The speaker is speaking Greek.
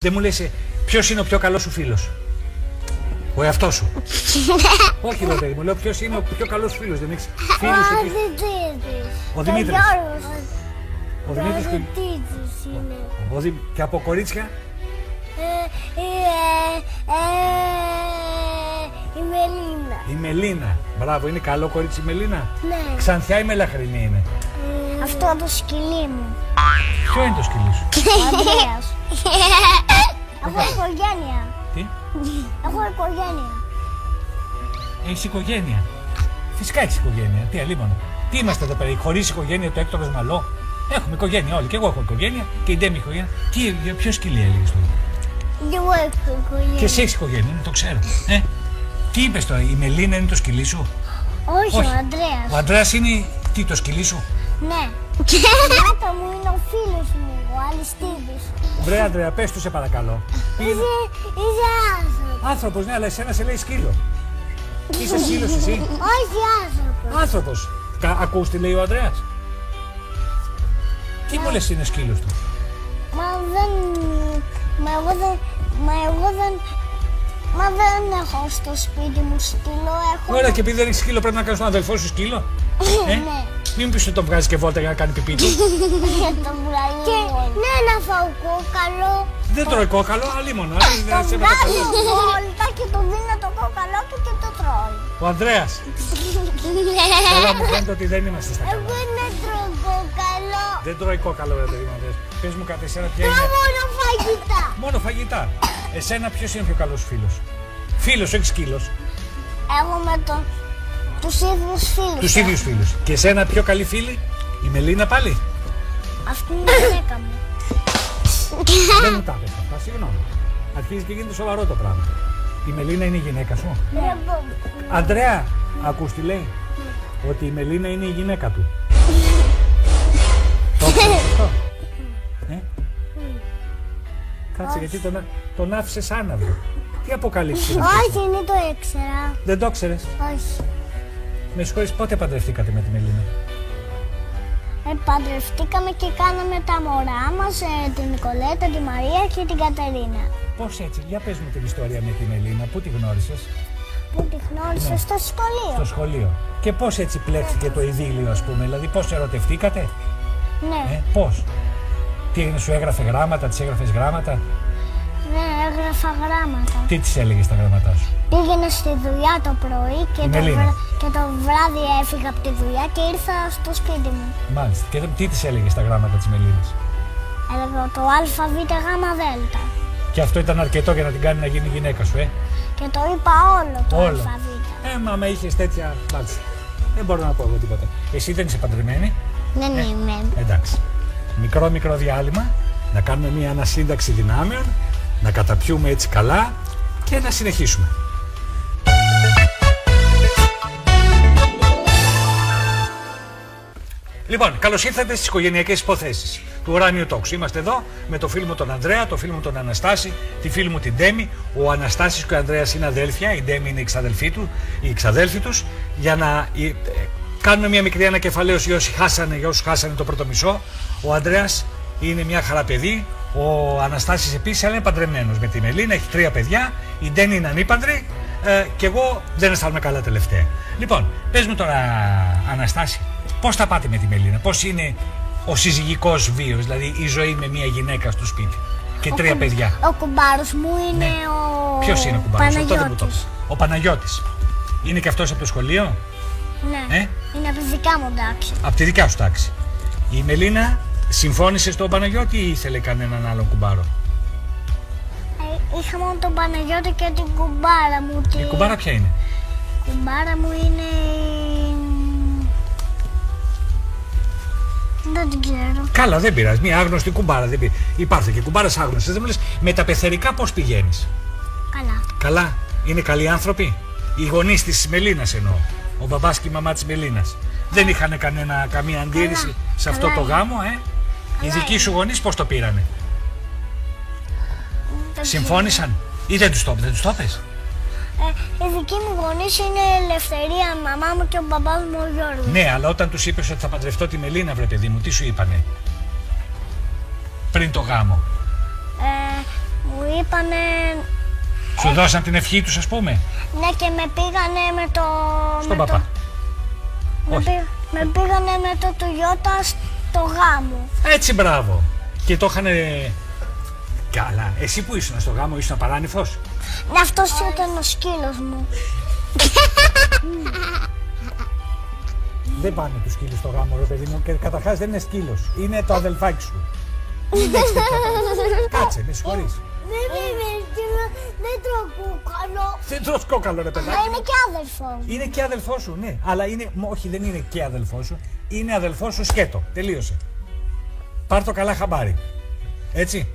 Δεν μου λες ποιος είναι ο πιο καλός σου φίλος? Ο εαυτός σου. Όχι ρε παιδί μου, λέω ποιος είναι ο πιο καλός φίλος. Δεν έχεις φίλους εκεί? Ο Δημήτρης. Ο Δημήτρης είναι. Και από κορίτσια? Η Μελίνα. Η Μελίνα. Μπράβο, είναι καλό κορίτσι η Μελίνα. Ναι. Ξανθιά ή μελαχρινή είναι? Αυτό το σκυλί μου. Ποιο είναι το σκυλί σου? Ο Ανδρέας. Έχω οικογένεια. Τι? Έχω οικογένεια. Έχεις οικογένεια? Φυσικά έχεις οικογένεια. Τι αλίμονο. Τι είμαστε εδώ πέρα, χωρίς οικογένεια το Έκτορος Μαλό? Έχουμε οικογένεια όλοι. Και εγώ έχω οικογένεια και η Ντέμι οικογένεια. Τι, για ποιο σκυλί έλεγες τώρα? Και εγώ έχω οικογένεια. Και εσύ έχεις οικογένεια, το ξέρω. Τι είπες τώρα, η Μελίνα είναι το σκυλί σου? Όχι, ο Ανδρέας. Ο Ανδρέας είναι τι, το σκυλί σου? Ναι. Η γάτα μου είναι ο φίλος μου, ο Αλιστίδης. Βρε Ανδρέα, πες του σε παρακαλώ. Είσαι άνθρωπος. Άνθρωπος, ναι, αλλά εσένα σε λέει σκύλο. Είσαι σκύλος εσύ? Όχι άνθρωπος. Άνθρωπος. Ακούς τι λέει ο Ανδρέας? Τι μου λες είναι σκύλος του? Μα δεν έχω στο σπίτι μου σκύλο, έχω... Ωραία, και επειδή δεν έχεις σκύλο πρέπει να κάνεις τον αδελφό σου σκύλο? Ναι. Μην μου πεις ότι τον βγάζεις και βόλτα για να κάνει πιπί του. Και ναι, να φάω κόκαλο. Δεν τρώει κόκαλο, αλίμονο. Το βγάζω βόλτα και το δίνω το κόκαλό του και το τρώει. Ο Ανδρέας. Καλά, μου φαίνεται ότι δεν είμαστε στα καλά. Εγώ δεν τρώω κόκαλο. Δεν τρώει κόκαλο, ρε παιδί μου. Πες μου κάτι, εσένα ποια είναι? Τρώω μόνο φαγητά. Μόνο φαγητά. Εσένα ποιος είναι ο πιο καλός φίλος? Φίλος, όχι σκύλος. Εγώ με τους ίδιους φίλους. Τους ίδιους φίλους. Και εσένα πιο καλή φίλη? Η Μελίνα πάλι? Αυτή είναι η γυναίκα μου. Δεν μου τα πες αυτά, συγγνώμη. Αρχίζει και γίνεται σοβαρό το πράγμα. Η Μελίνα είναι η γυναίκα σου? Ναι. Ανδρέα, ακούς τι λέει? Ότι η Μελίνα είναι η γυναίκα του. Το ξέρεις αυτό? Κάτσε, γιατί τον άφησες άναυδο. Τι αποκαλύψεις? Όχι, δεν το ήξερα. Δεν το ξέρεις? Όχι. Με συγχωρείς, πότε παντρευτήκατε με τη Μελίνα? Παντρευτήκαμε και κάναμε τα μωρά μας, την Νικολέτα, τη Μαρία και την Κατερίνα. Πώς έτσι? Για πες μου την ιστορία με τη Μελίνα. Πού τη γνώρισες? Που τη γνώρισα στο σχολείο. Στο σχολείο. Και πώς έτσι πλέχθηκε το ειδήλιο, ας πούμε? Δηλαδή πώς ερωτευτήκατε? Ναι. Πώς? Τι έγινε, σου έγραφε γράμματα, της έγραφες γράμματα? Ναι, έγραφα γράμματα. Τι της έλεγες στα γράμματά σου? Πήγαινα στη δουλειά το πρωί και το βράδυ έφυγα από τη δουλειά και ήρθα στο σπίτι μου. Μάλιστα. Και τι της έλεγες στα γράμματα της Μελίνας? Έλεγα το ΑΒ Γ Δ. Και αυτό ήταν αρκετό για να την κάνει να γίνει γυναίκα σου, Και το είπα όλο το όλο. ΑΒ. Μα είχες τέτοια. Μάλιστα. Δεν μπορώ να πω εγώ τίποτα. Εσύ δεν είσαι παντρεμένη? Δεν είμαι. Εντάξει. Μικρό διάλειμμα, να κάνουμε μια ανασύνταξη δυνάμεων, να καταπιούμε έτσι καλά και να συνεχίσουμε. Λοιπόν, καλώς ήρθατε στις οικογενειακές υποθέσεις του Ουράνιου Τόξου. Είμαστε εδώ με το φίλο μου τον Ανδρέα, το φίλο μου τον Αναστάση, τη φίλη μου την Ντέμι. Ο Αναστάσης και ο Ανδρέας είναι αδέλφια, η Ντέμι είναι η ξαδέλφη τους, για να κάνουμε μια μικρή ανακεφαλαίωση για όσους χάσανε το πρώτο μισό. Ο Ανδρέας είναι μια χαρά παιδί, ο Αναστάσης επίσης, αλλά είναι παντρεμένος με τη Μελίνα, έχει 3 παιδιά, η Ντέμι είναι ανήπαντρη και εγώ δεν αισθάνομαι καλά τελευταία. Λοιπόν, πες μου τώρα, Αναστάση, πώς θα πάτε με τη Μελίνα, πώς είναι ο συζυγικός βίος, δηλαδή η ζωή με μια γυναίκα στο σπίτι και 3 παιδιά? Ο κουμπάρος μου είναι ο... Ποιος είναι ο κουμπάρος? Παναγιώτης. Αυτό δεν μου το πες. Ο Παναγιώτης. Είναι και αυτός από το σχολείο? Ναι. Είναι από τη δικά μου τάξη. Από τη δικιά σου τάξη. Η Μελίνα συμφώνησε στον Παναγιώτη ή ήθελε κανέναν άλλο κουμπάρο? Είχα μόνο τον Παναγιώτη και την κουμπάρα μου. Η κουμπάρα ποια είναι? Η κουμπάρα μου είναι... Δεν την ξέρω. Καλά, δεν πειράζει. Μια άγνωστη κουμπάρα δεν πειράζει. Υπάρχουν και κουμπάρες άγνωστες. Δεν μου λες, με τα πεθερικά πώς πηγαίνεις? Καλά. Καλά. Είναι καλοί άνθρωποι? Οι γονείς της Μελίνας εννοώ. Ο μπαμπάς και η μαμά της Μελίνας. Δεν είχαν καμία αντίρρηση σε αυτό το γάμο, Οι δικοί σου γονείς πώς το πήρανε? Συμφώνησαν ή δεν τους το πες? Οι δικοί μου γονείς είναι η Ελευθερία, η μαμά μου και ο μπαμπάς μου ο Γιώργος. Ναι, αλλά όταν τους είπες ότι θα παντρευτώ τη Μελίνα, βρε παιδί μου, τι σου είπανε πριν το γάμο? Μου Μου είπανε. Σου δώσαν την ευχή τους, ας πούμε. Ναι, και με πήγανε με το. Στον παπά. Με πήγανε με το Toyota στο γάμο. Έτσι, μπράβο. Και το είχανε. Καλά. Εσύ που ήσουν στο γάμο, ήσουν παράνυφος. Ναι, αυτός ήταν ο σκύλος μου. Δεν πάνε τους σκύλους στο γάμο, ρε παιδί μου. Και καταρχάς δεν είναι σκύλος. Είναι το αδελφάκι σου. Κάτσε, με συγχωρείς. Δεν τρώω κόκαλο. Δεν τρως κόκαλο, ρε παιδάκι. Μα είναι και αδελφό. Είναι και αδελφός σου, ναι. Αλλά είναι. Όχι, δεν είναι και αδελφός σου. Είναι αδελφός σου σκέτο. Τελείωσε. Πάρ' το καλά χαμπάρι. Έτσι.